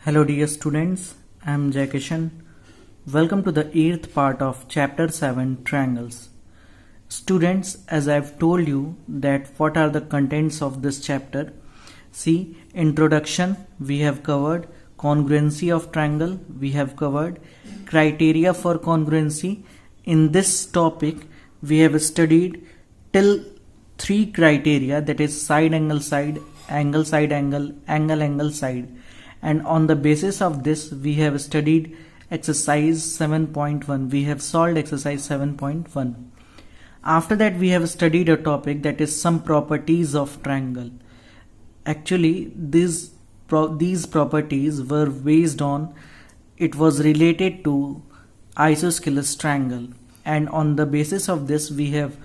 Hello dear students, I am Jai Kishan. Welcome to the 8th part of chapter 7 Triangles. Students, as I have told you that what are the contents of this chapter. See, introduction we have covered, congruency of triangle we have covered, criteria for congruency. In this topic we have studied till 3 criteria, that is side angle side, angle side angle, angle angle side. And on the basis of this we have studied exercise 7.1. We have solved exercise 7.1. After that we have studied a topic, that is some properties of triangle. Actually these properties were based on, it was related to isosceles triangle, and on the basis of this we have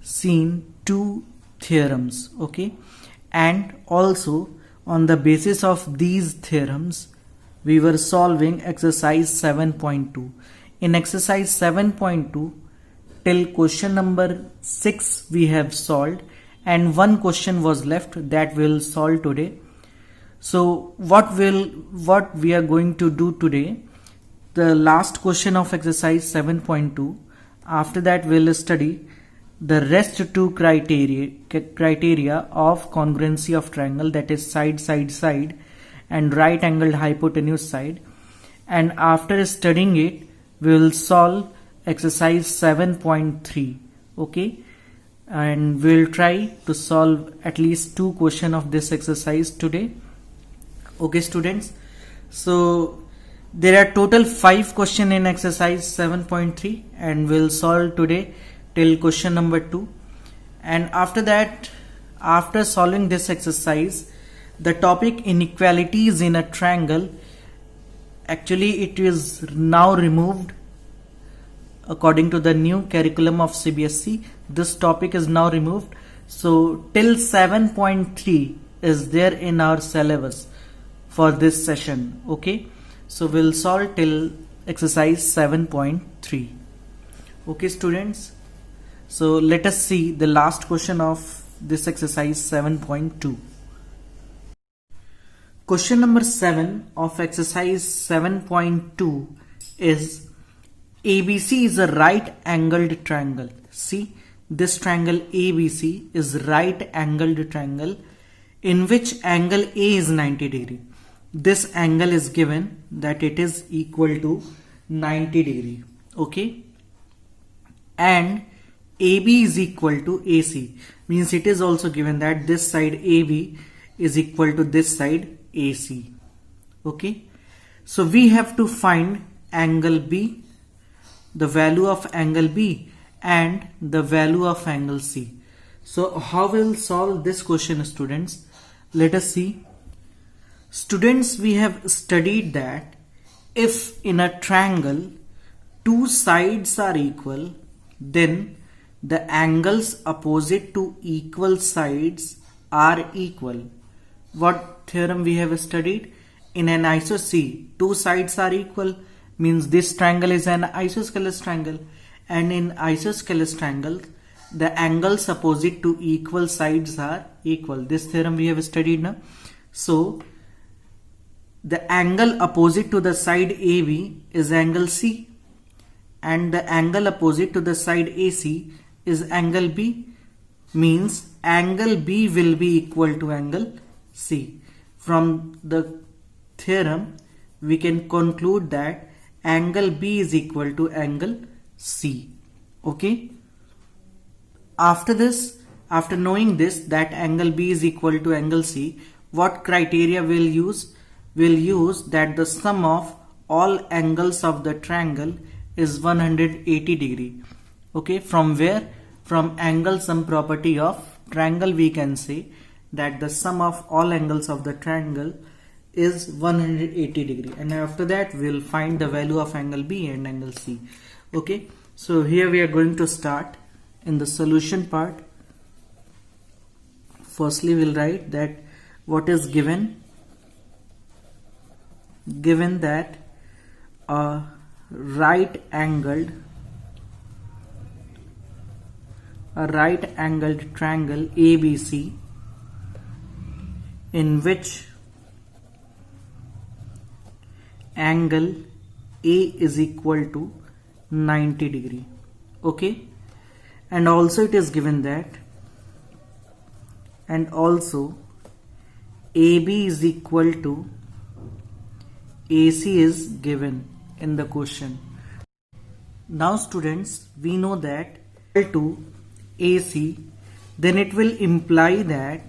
seen 2 theorems, okay, and also on the basis of these theorems we were solving exercise 7.2. In exercise 7.2 till question number 6 we have solved, and one question was left that we'll solve today. So what we are going to do today, the last question of exercise 7.2, after that we'll study the rest 2 criteria of congruency of triangle, that is side side side and right angled hypotenuse side. And after studying it we will solve exercise 7.3, okay, and we'll try to solve at least 2 questions of this exercise today, okay students. So there are total 5 questions in exercise 7.3 and we'll solve today till question number 2. And after that, after solving this exercise, the topic inequalities in a triangle, actually it is now removed according to the new curriculum of CBSE. This topic is now removed, so till 7.3 is there in our syllabus for this session, okay. So we'll solve till exercise 7.3, okay students. So let us see the last question of this exercise 7.2. Question number 7 of exercise 7.2 is ABC is a right angled triangle. See, this triangle ABC is right angled triangle in which angle A is 90 degree. This angle is given that it is equal to 90 degree, okay, and AB is equal to AC, means it is also given that this side AB is equal to this side AC, okay. So we have to find angle B, the value of angle B and the value of angle C. So how we'll solve this question students? Let us see. Students, we have studied that if in a triangle 2 sides are equal, then the angles opposite to equal sides are equal. What theorem we have studied? In an isosceles, 2 sides are equal, means this triangle is an isosceles triangle, and in isosceles triangle the angles opposite to equal sides are equal. This theorem we have studied now. So the angle opposite to the side AB is angle C, and the angle opposite to the side AC is angle B, means angle B will be equal to angle C. From the theorem we can conclude that angle B is equal to angle C, okay. After this, after knowing this that angle B is equal to angle C, what criteria we'll use? We'll use that the sum of all angles of the triangle is 180 degree, okay. From where? From angle sum property of triangle we can say that the sum of all angles of the triangle is 180 degree, and after that we'll find the value of angle B and angle C, okay. So here we are going to start in the solution part. Firstly we'll write that what is given that a right angled triangle ABC in which angle A is equal to 90 degree. Okay, and also it is given that, and also AB is equal to AC is given in the question. Now students, we know that to AC, then it will imply that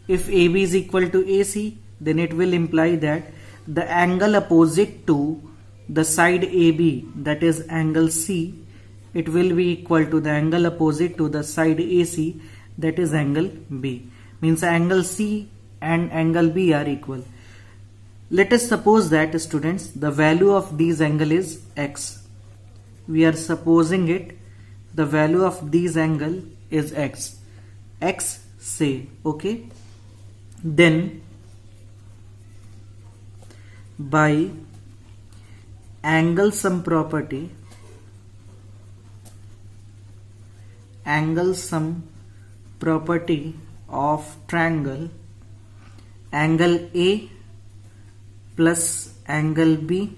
if AB is equal to AC, then it will imply that the angle opposite to the side AB, that is angle C, it will be equal to the angle opposite to the side AC, that is angle B. Means angle C and angle B are equal. Let us suppose that students, the value of these angle is X. We are supposing it, the value of these angle is X. X say, okay. Then by angle sum property, of triangle, angle A plus angle B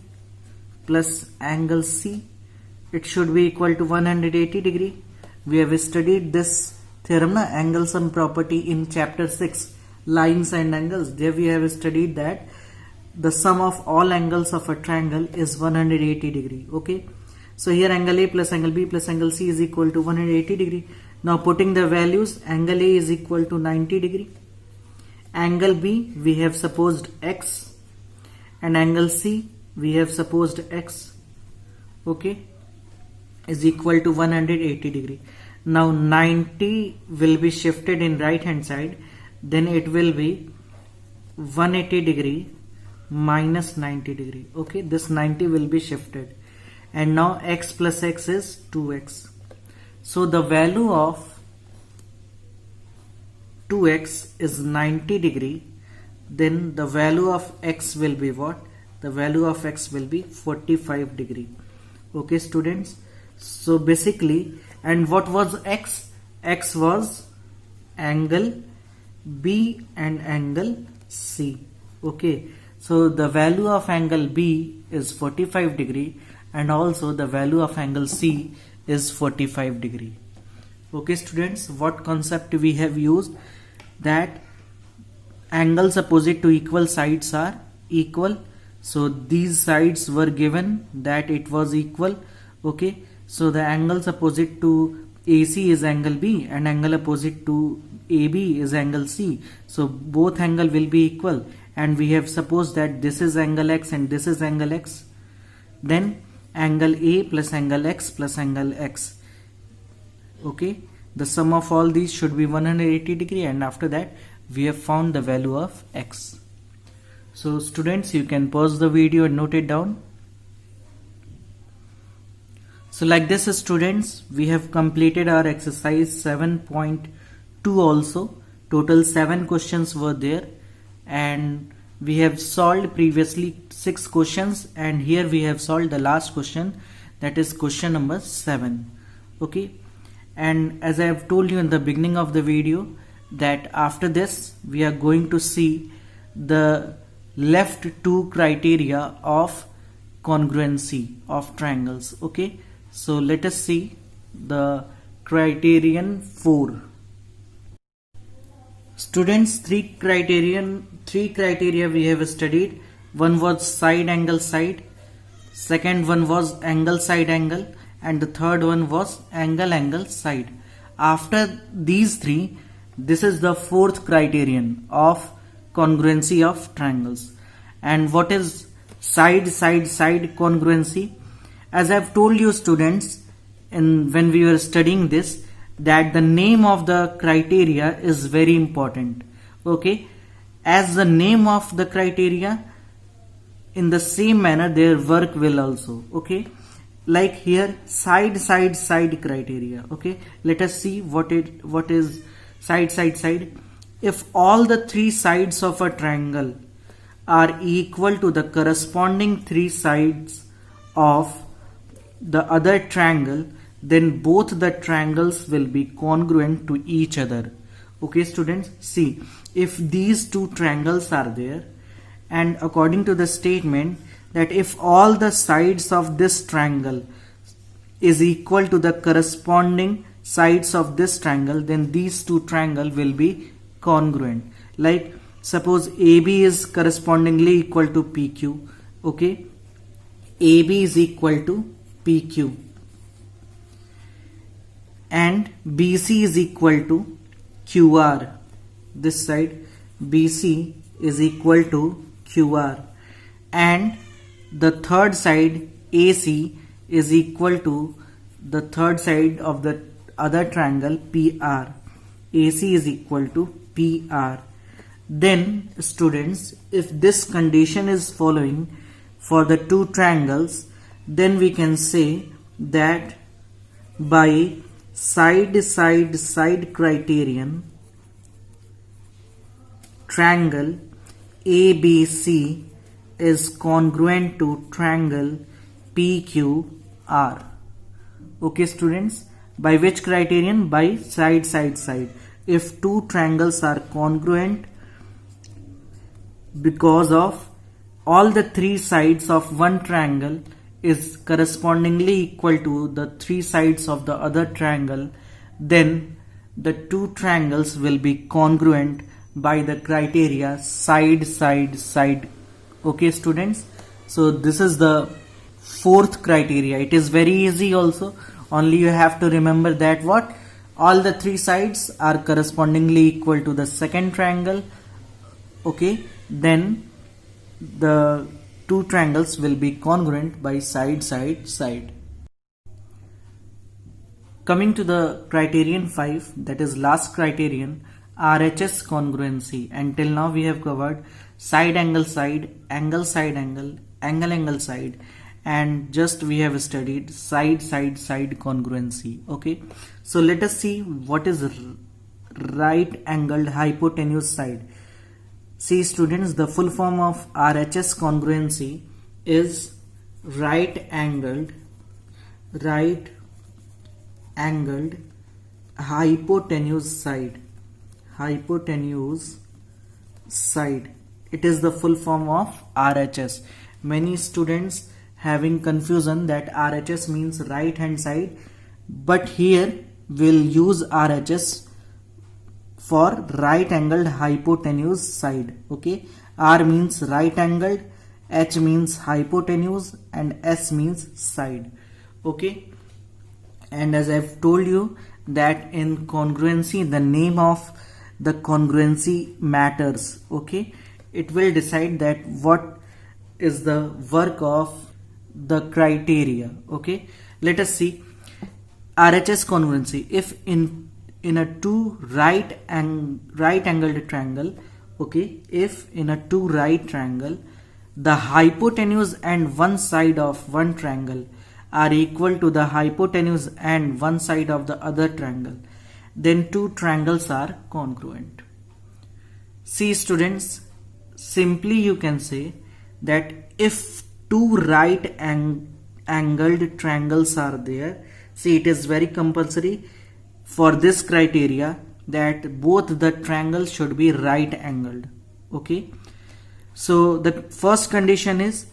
plus angle C, it should be equal to 180 degree. We have studied this theorem, angle sum property, in chapter 6, lines and angles. There we have studied that the sum of all angles of a triangle is 180 degree. Okay, so here angle A plus angle B plus angle C is equal to 180 degree. Now putting the values, angle A is equal to 90 degree, angle B we have supposed X, and angle C we have supposed X, okay, is equal to 180 degree. Now 90 will be shifted in right hand side, then it will be 180 degree minus 90 degree. Okay, this 90 will be shifted, and now X plus X is 2X. So the value of 2X is 90 degree, then the value of X will be what? The value of X will be 45 degree. Okay students, so basically, and what was X? X was angle B and angle C. Okay, so the value of angle B is 45 degree, and also the value of angle C is 45 degree. Okay students, what concept we have used? That angles opposite to equal sides are equal. So these sides were given that it was equal. Okay, so the angles opposite to AC is angle B and angle opposite to AB is angle C. So both angle will be equal, and we have supposed that this is angle X and this is angle X. Then angle A plus angle X plus angle X. Okay, the sum of all these should be 180 degree, and after that we have found the value of X. So students, you can pause the video and note it down. So like this students, we have completed our exercise 7.2 also. Total 7 questions were there, and we have solved previously 6 questions, and here we have solved the last question, that is question number 7. Okay, and as I have told you in the beginning of the video, that after this we are going to see the left 2 criteria of congruency of triangles. Okay, so let us see the criterion 4. Students, three criteria we have studied. One was side angle side, second one was angle side angle, and the third one was angle angle side. After these 3, this is the 4th criterion of congruency of triangles. And what is side congruency? As I have told you students, when we were studying this, that the name of the criteria is very important. Okay, as the name of the criteria, in the same manner their work will also. Okay, like here side criteria. Okay, let us see what is side. If all the 3 sides of a triangle are equal to the corresponding 3 sides of the other triangle, then both the triangles will be congruent to each other. Okay students, see, if these 2 triangles are there, and according to the statement that if all the sides of this triangle is equal to the corresponding sides of this triangle, then these two triangles will be congruent. Like suppose AB is correspondingly equal to PQ. Okay, AB is equal to PQ and BC is equal to QR. This side BC is equal to QR and the third side AC is equal to the third side of the other triangle PR. AC is equal to PR. Then students, if this condition is following for the two triangles, then we can say that by side criterion, triangle ABC is congruent to triangle PQR. Okay students, by which criterion? By side. If two triangles are congruent because of all the three sides of one triangle is correspondingly equal to the three sides of the other triangle, then the two triangles will be congruent by the criteria side. Okay students, so this is the fourth criteria. It is very easy also. Only you have to remember that what all the three sides are correspondingly equal to the second triangle. Okay, then the two triangles will be congruent by side. Coming to the criterion 5, that is last criterion, RHS congruency. Until now we have covered side, angle, angle, side, and just we have studied side congruency. Okay, so let us see what is right angled hypotenuse side. See students, the full form of RHS congruency is right angled hypotenuse side. It is the full form of RHS. Many students having confusion that RHS means right hand side, but here we'll use RHS for right angled hypotenuse side. Okay, R means right angled, H means hypotenuse, and S means side. Okay, and as I've told you that in congruency the name of the congruency matters. Okay, it will decide that what is the work of the criteria. Okay, let us see RHS congruency. If in a two right angled triangle, okay, if in a two right triangle the hypotenuse and one side of one triangle are equal to the hypotenuse and one side of the other triangle, then two triangles are congruent. See students, simply you can say that if two right angled triangles are there, see it is very compulsory for this criteria that both the triangles should be right angled. Okay, so the first condition is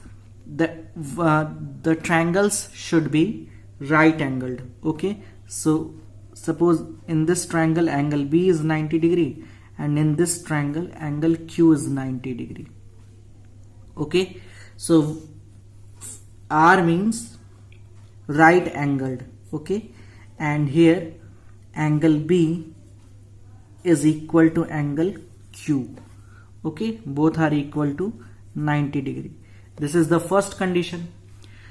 the triangles should be right angled. Okay, so suppose in this triangle angle B is 90 degree and in this triangle angle Q is 90 degree. Okay, so R means right angled. Okay, and here angle B is equal to angle Q. Okay, both are equal to 90 degree. This is the first condition.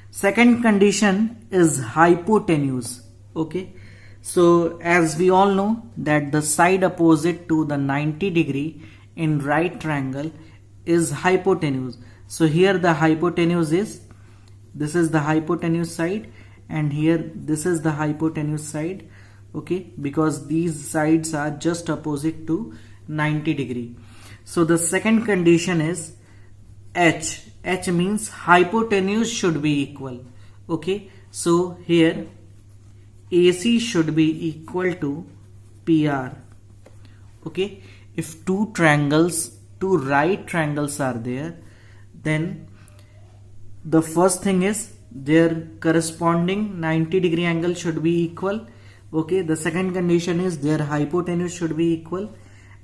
Second condition is hypotenuse. Okay, so as we all know that the side opposite to the 90 degree in right triangle is hypotenuse. So here the hypotenuse is, this is the hypotenuse side, and here this is the hypotenuse side. Okay, because these sides are just opposite to 90 degree. So the second condition is H. H means hypotenuse should be equal. Okay, so here AC should be equal to PR. Okay, if two right triangles are there, then the first thing is their corresponding 90-degree angle should be equal. Okay, the second condition is their hypotenuse should be equal,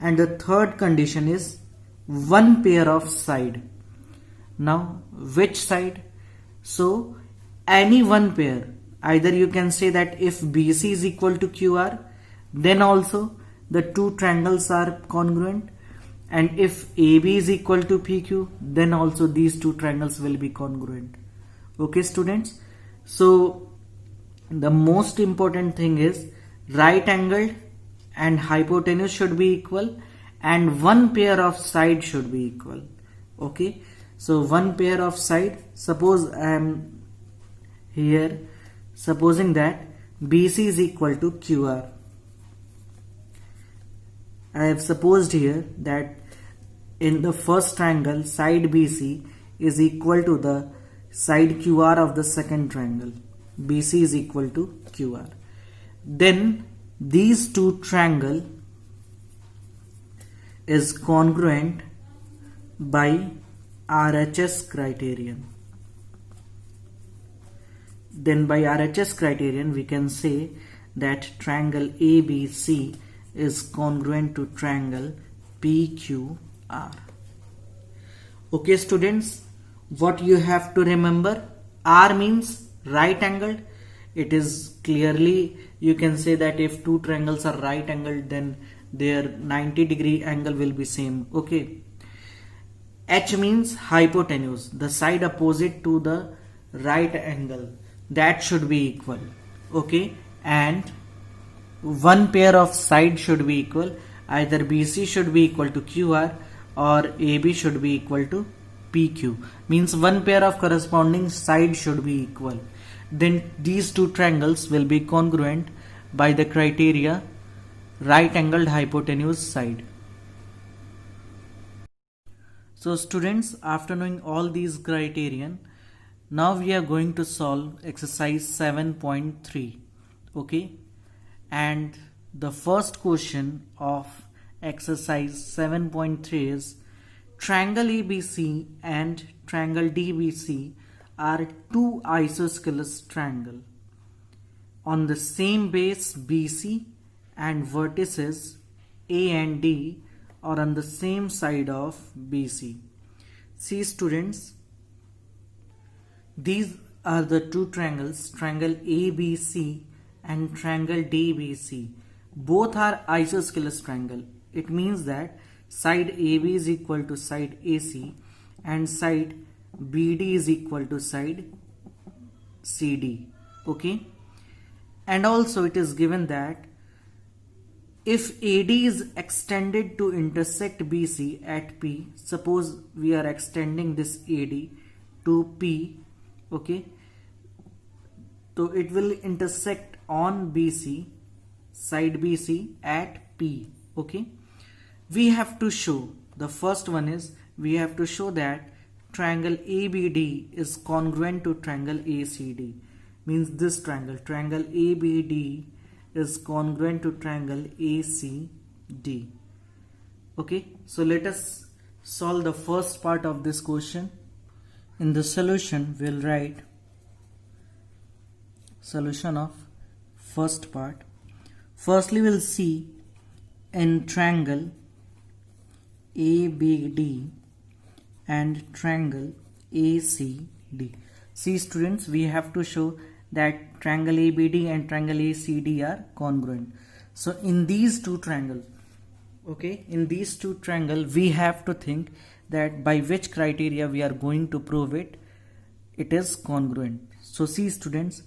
and the third condition is one pair of side. Now which side? So any one pair, either you can say that if BC is equal to QR, then also the two triangles are congruent, and if AB is equal to PQ, then also these two triangles will be congruent. Okay students, so the most important thing is right angled and hypotenuse should be equal, and one pair of side should be equal. Okay, so one pair of side, suppose I am here supposing that BC is equal to QR. I have supposed here that in the first triangle side BC is equal to the side QR of the second triangle. BC is equal to QR. Then these two triangle is congruent by RHS criterion. Then by RHS criterion we can say that triangle ABC is congruent to triangle PQR. Okay students, what you have to remember, R means right angled. It is clearly, you can say that if two triangles are right angled, then their 90-degree angle will be same. Okay, H means hypotenuse, the side opposite to the right angle, that should be equal. Okay, and one pair of side should be equal, either BC should be equal to QR or AB should be equal to PQ, means one pair of corresponding side should be equal. Then these two triangles will be congruent by the criteria right angled hypotenuse side. So students, after knowing all these criterion, now we are going to solve exercise 7.3. Okay, and the first question of exercise 7.3 is triangle ABC and triangle DBC are two isosceles triangle on the same base BC, and vertices A and D are on the same side of BC. See students, these are the two triangles, triangle ABC and triangle DBC. Both are isosceles triangle. It means that side AB is equal to side AC and side BD is equal to side CD. Okay, and also it is given that if AD is extended to intersect BC at P, suppose we are extending this AD to P, okay, so it will intersect on BC, side BC at P. Okay, we have to show, the first one is we have to show that triangle ABD is congruent to triangle ACD, means this triangle ABD is congruent to triangle ACD. Okay, so let us solve the first part of this question. In the solution we'll write solution of first part. Firstly we'll see in triangle ABD and triangle ACD. See students, we have to show that triangle ABD and triangle ACD are congruent. So in these two triangles, okay, in these two triangles we have to think that by which criteria we are going to prove it is congruent. So see students,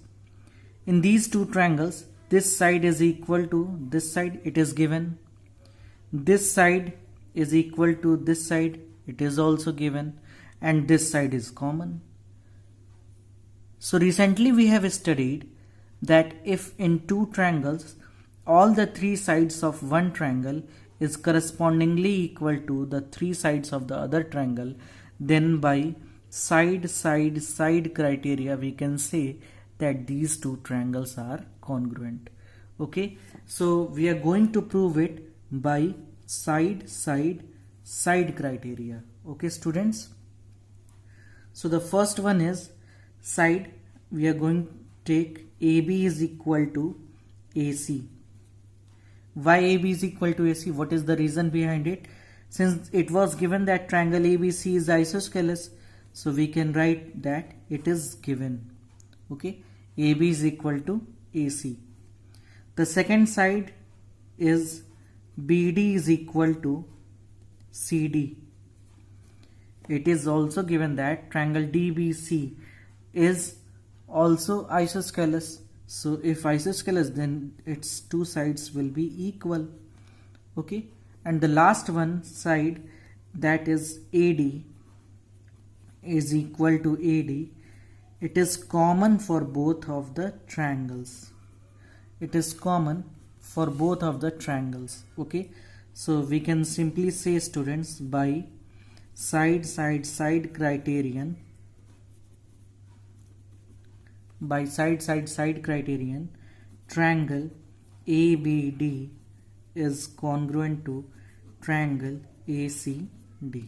in these two triangles, this side is equal to this side, it is given. This side is equal to this side, it is also given, and this side is common. So recently we have studied that if in two triangles all the three sides of one triangle is correspondingly equal to the three sides of the other triangle, then by side criteria we can say that these two triangles are congruent. Okay, so we are going to prove it by side criteria. Okay students, So the first one is side. We are going to take AB is equal to AC. Why AB is equal to AC? What is the reason behind it? Since it was given that triangle ABC is isosceles, so we can write that it is given. Okay, AB is equal to AC. The second side is BD is equal to CD. It is also given that triangle DBC is also isosceles. So if isosceles, then its two sides will be equal. Okay, and the last one side, that is AD is equal to AD. It is common for both of the triangles. It is common for both of the triangles. Okay, so we can simply say, students, by side criterion, by side criterion, triangle ABD is congruent to triangle ACD.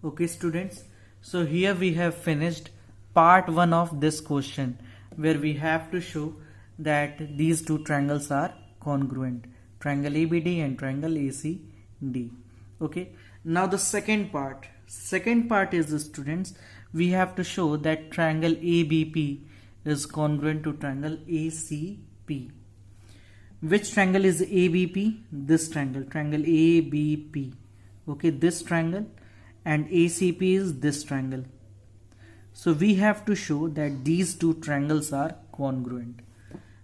Okay, students, so here we have finished part 1 of this question, where we have to show that these two triangles are congruent, triangle ABD and triangle ACD. Okay, now the second part is, students, we have to show that triangle ABP is congruent to triangle ACP. Which triangle is ABP? This triangle ABP. Okay, this triangle, and ACP is this triangle. So we have to show that these two triangles are congruent.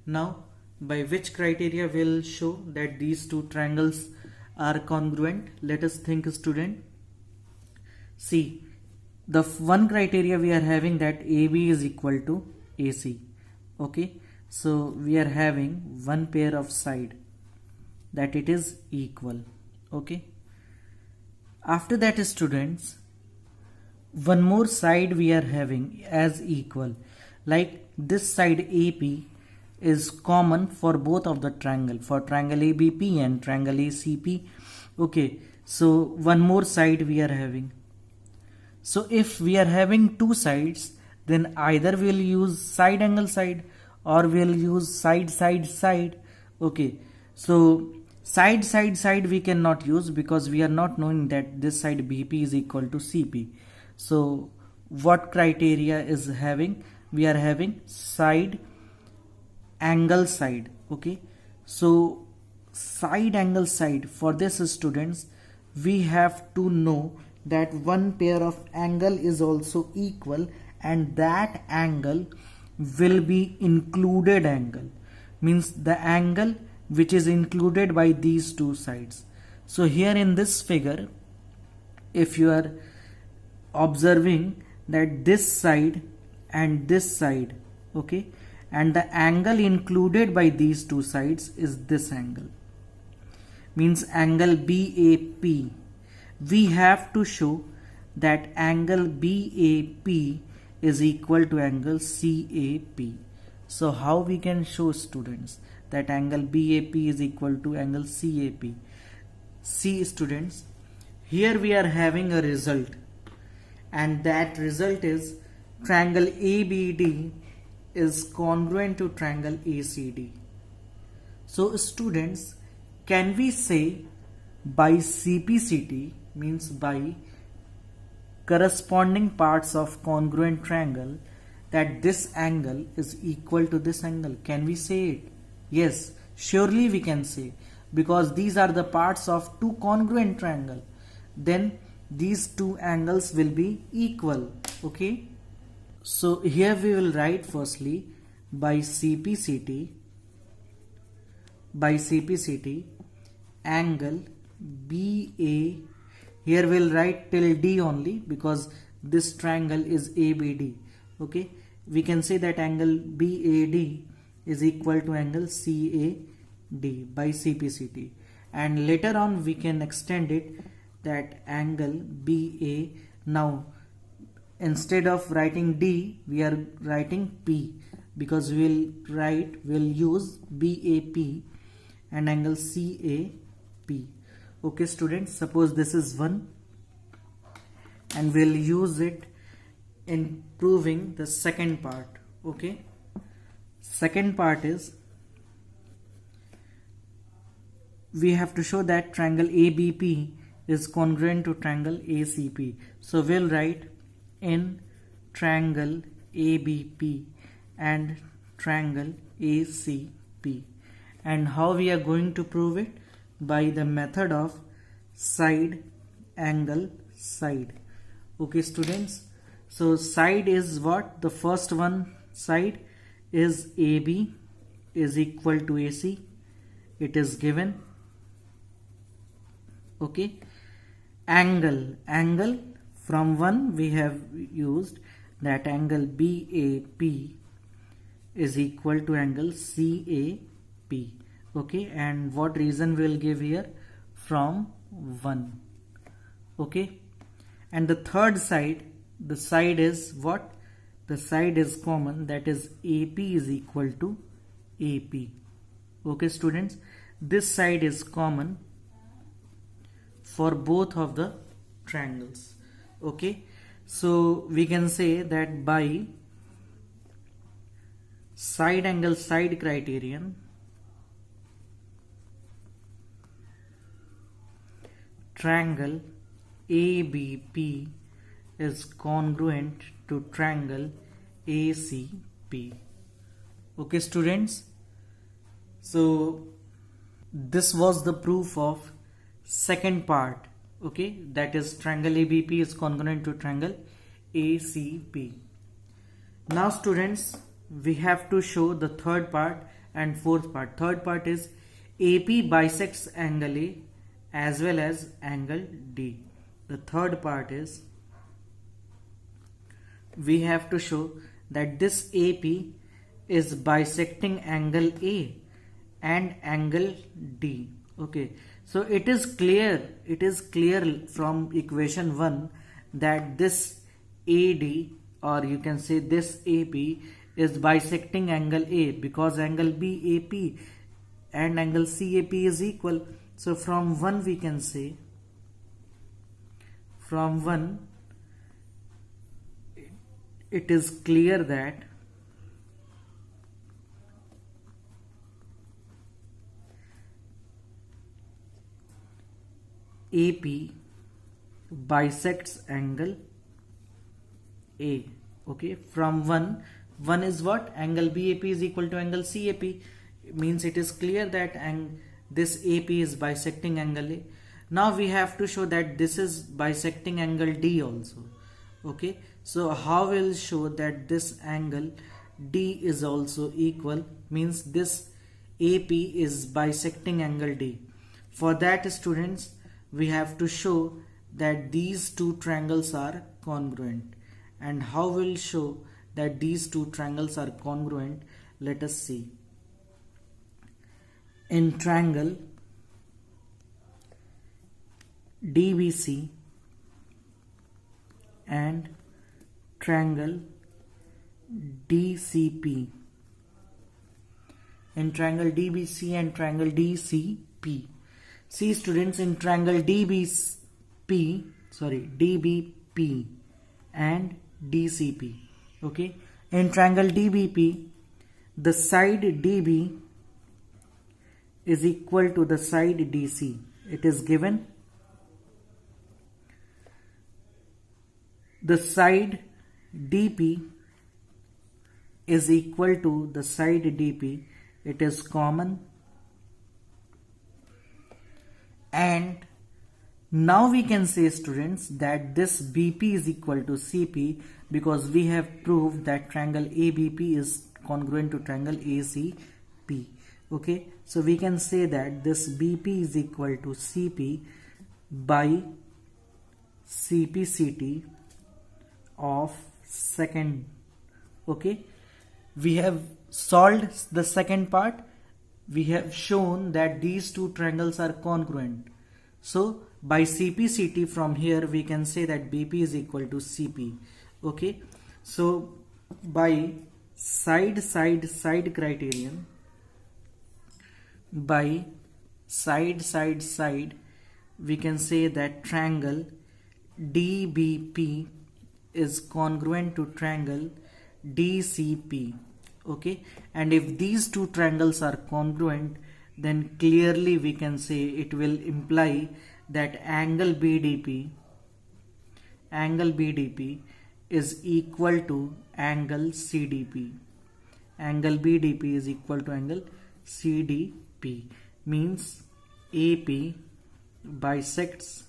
Now, by which criteria will show that these two triangles are congruent? Let us think, student. See, the one criteria we are having that AB is equal to AC. Okay, so we are having one pair of side, that it is equal. Okay, after that, students, one more side we are having as equal, like this side AP is common for both of the triangle, for triangle ABP and triangle ACP. Okay, so one more side we are having. So if we are having two sides, then either we'll use side angle side or we'll use side. Okay, so side we cannot use because we are not knowing that this side BP is equal to CP. So what criteria is having? We are having side angle side. Okay, so side angle side, for this, students, we have to know that one pair of angle is also equal, and that angle will be included angle, means the angle which is included by these two sides. So here in this figure, if you are observing that this side and this side, okay, and the angle included by these two sides is this angle, means angle BAP. We have to show that angle BAP is equal to angle CAP. So how we can show, students, that angle BAP is equal to angle CAP? See, students, here we are having a result, and that result is triangle ABD is congruent to triangle ACD. So, students, can we say by CPCT, means by corresponding parts of congruent triangle, that this angle is equal to this angle? Can we say it? Yes, surely we can say, because these are the parts of two congruent triangle. Then these two angles will be equal. Okay, so here we will write firstly by CPCT angle BA. Here we'll write till D only because this triangle is ABD. Okay, we can say that angle BAD is equal to angle CAD by CPCT, and later on we can extend it that angle BA. Now instead of writing D, we are writing P, because we'll use BAP and angle CAP. Okay, students, suppose this is 1 and we'll use it in proving the second part. Okay, second part is we have to show that triangle ABP is congruent to triangle ACP. So we'll write in triangle ABP and triangle ACP. And how we are going to prove it? By the method of side angle side. Okay students, so side is what? The first one side is AB is equal to AC. It is given. Okay, angle from 1 we have used that angle BAP is equal to angle CAP. Okay, and what reason we'll give here? From 1. Okay, and the third side, the side is what? The side is common, that is AP is equal to AP. Okay students, this side is common for both of the triangles. Okay, so we can say that by side angle side criterion, triangle ABP is congruent to triangle ACP. Okay students, so this was the proof of second part. Okay, that is triangle ABP is congruent to triangle ACP. Now students, we have to show the third part and fourth part. Third part is AP bisects angle A as well as angle D. The third part is we have to show that this AP is bisecting angle A and angle D. Okay, so it is clear from equation 1 that this AD, or you can say this AP, is bisecting angle A because angle BAP and angle CAP is equal. So from 1 we can say, from 1 it is clear that AP bisects angle A. Okay, from 1 is what? Angle BAP is equal to angle CAP. It means it is clear that this AP is bisecting angle A. Now we have to show that this is bisecting angle D also. Okay, so how we'll show that this angle D is also equal? Means this AP is bisecting angle D. For that students, we have to show that these two triangles are congruent. And how we'll show that these two triangles are congruent? Let us see. In triangle DBC and triangle DCP. In triangle DBC and triangle DCP. See students, in triangle DBP and DCP. Okay, in triangle DBP, the side DB is equal to the side DC. It is given. The side DP is equal to the side DP. It is common. And now we can say students that this BP is equal to CP because we have proved that triangle ABP is congruent to triangle ACP. Okay, so we can say that this BP is equal to CP by CPCT of second. Okay, we have solved the second part. We have shown that these two triangles are congruent. So by CPCT from here we can say that BP is equal to CP. Okay, so by side criterion, by side we can say that triangle DBP is congruent to triangle DCP. Okay, and if these two triangles are congruent, then clearly we can say it will imply that angle BDP is equal to angle CDP. Angle BDP is equal to angle CDP, means AP bisects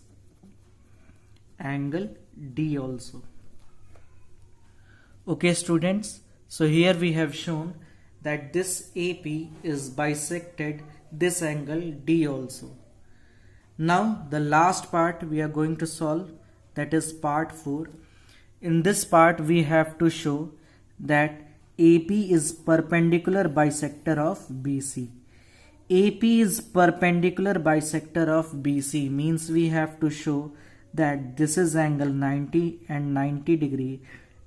angle D also. Okay students, so here we have shown that this AP is bisected this angle D also. Now the last part we are going to solve, that is part 4. In this part we have to show that AP is perpendicular bisector of BC. AP is perpendicular bisector of BC means we have to show that this is angle 90 and 90 degree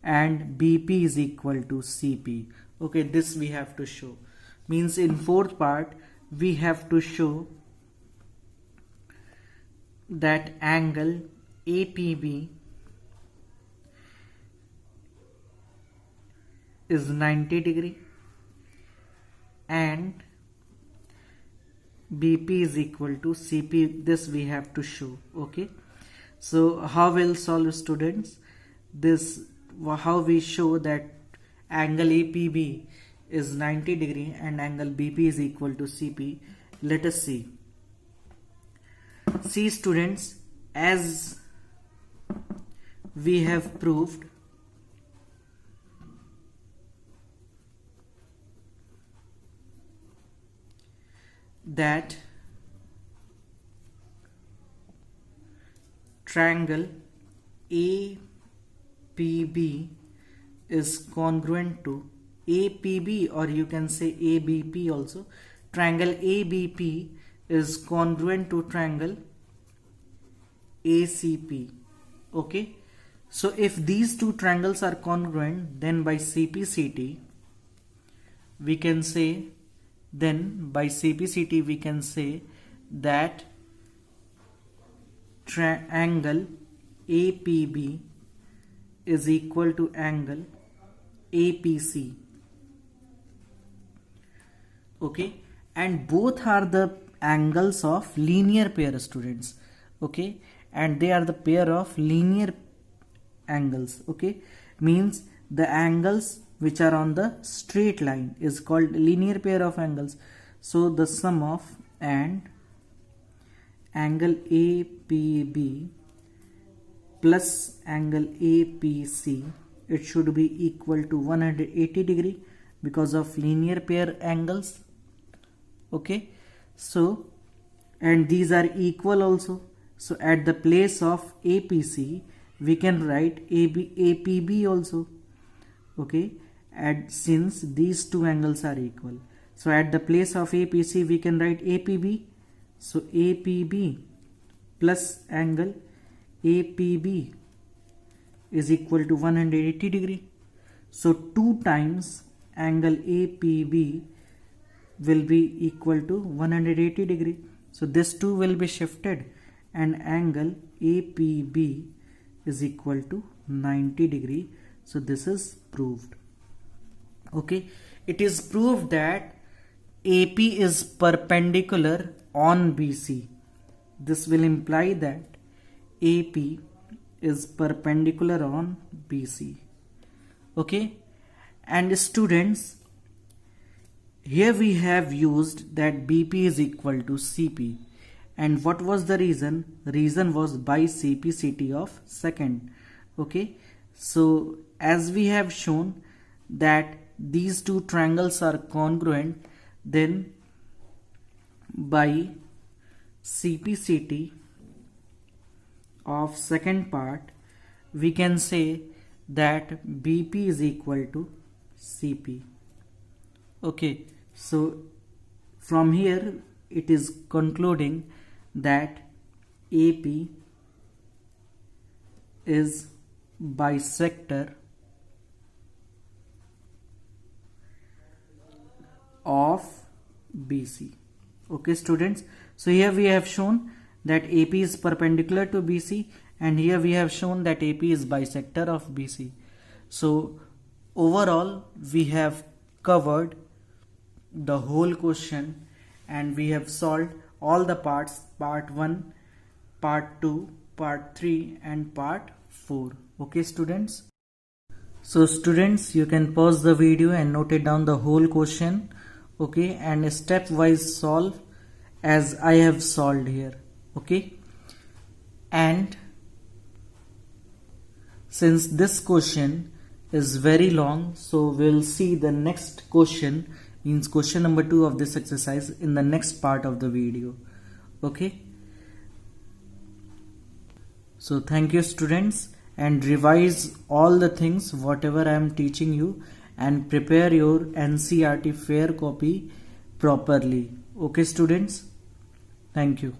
and BP is equal to CP. Okay, this we have to show. Means in fourth part we have to show that angle APB is 90 degree and BP is equal to CP. This we have to show. Okay, so how we'll solve, students? This, how we show that angle APB is 90 degree and angle BP is equal to CP. Let us see. See students, as we have proved that triangle APB is congruent to APB, or you can say ABP also. Triangle ABP is congruent to triangle ACP. Okay, so if these two triangles are congruent, then by CPCT we can say, that angle APB is equal to angle APC. Okay, and both are the angles of linear pair, students. Okay, and they are the pair of linear angles. Okay, means the angles which are on the straight line is called linear pair of angles. So the sum of and angle APB plus angle APC, it should be equal to 180 degree because of linear pair angles. Okay, so and these are equal also. So at the place of APC we can write APB also. Okay, and since these two angles are equal, so at the place of APC we can write APB. So APB plus angle APB is equal to 180 degree. So 2 times angle APB will be equal to 180 degree. So this 2 will be shifted and angle APB is equal to 90 degree. So this is proved. Okay, it is proved that AP is perpendicular on BC. This will imply that AP is perpendicular on BC. Okay, and students, here we have used that BP is equal to CP. And what was the reason? Reason was by CPCT of second. Okay, so as we have shown that these two triangles are congruent, then by CPCT of second part we can say that BP is equal to CP. Okay, so from here it is concluding that AP is bisector of BC. Okay students, so here we have shown that AP is perpendicular to BC and here we have shown that AP is bisector of BC. So overall we have covered the whole question and we have solved all the parts, part 1, part 2, part 3 and part 4. Okay students? So students, you can pause the video and note it down the whole question, okay, and stepwise solve as I have solved here, okay. And since this question is very long, so we'll see the next question, means question number 2 of this exercise, in the next part of the video, okay. So thank you students, and revise all the things whatever I am teaching you and prepare your NCERT fair copy properly. Okay students, thank you.